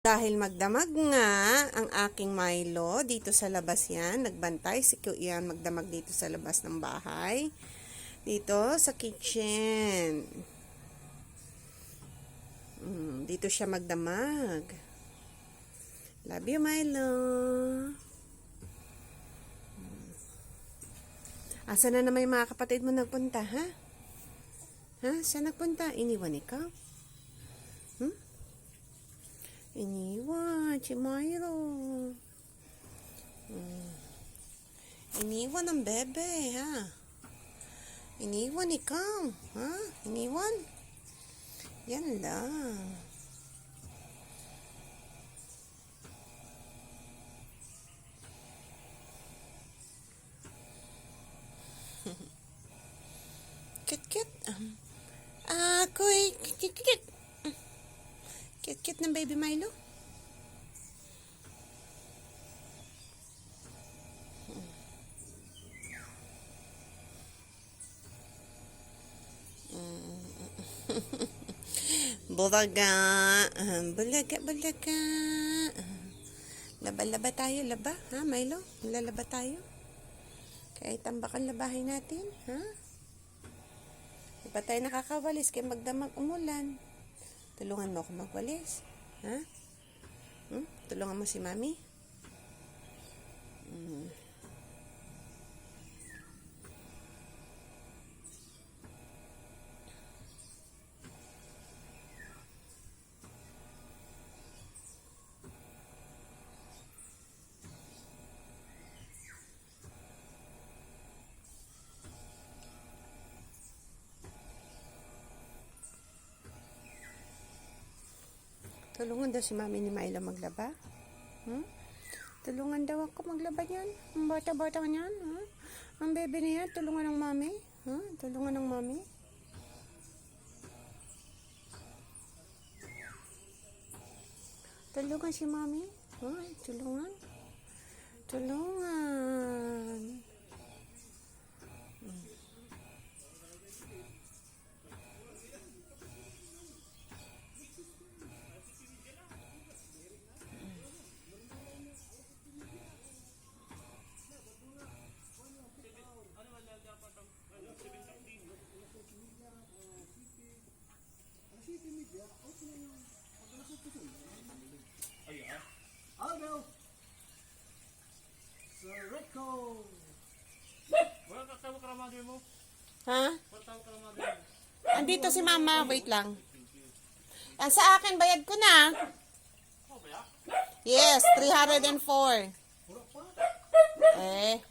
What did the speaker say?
Dahil magdamag nga ang aking Milo dito sa labas yan, nagbantay si Kuya magdamag dito sa labas ng bahay. Dito sa kitchen. Dito siya magdamag. Love you, Milo. Asa na naman yung mga kapatid mo nagpunta, ha? Ha? Saan nagpunta? Iniwan ikaw? Iniwan si Milo. Iniwan ang bebe, ha? Iniwan ikaw, ha? Iniwan? Yan lang. Kit-kit. Kuy, kit-kit. Kit-kit ng baby Milo. Bulaga. Bulaga. Laba-laba tayo, laba. Ha, Milo? Lalaba tayo? Kahit tambakan labahin natin, ha? Di ba tayo nakakawalis kaya magdamag umulan? Tulungan mo ako magwalis. Ha? Tulungan mo si Mami? Tulungan daw si Mami ni Milo maglaba? Tulungan daw ako maglaba niyan. Ang bata-bata niyan. Ang bebe niya, tulungan ng Mami. Tulungan ng Mami. Tulungan si Mami. Tulungan. Tulungan. Aldo! Sir Rico! Wala ka tawag ka mother mo? Ha? Wala tawag ka mother mo? Andito si Mama. Wait lang. Sa akin, bayad ko na. Yes, 304. Eh.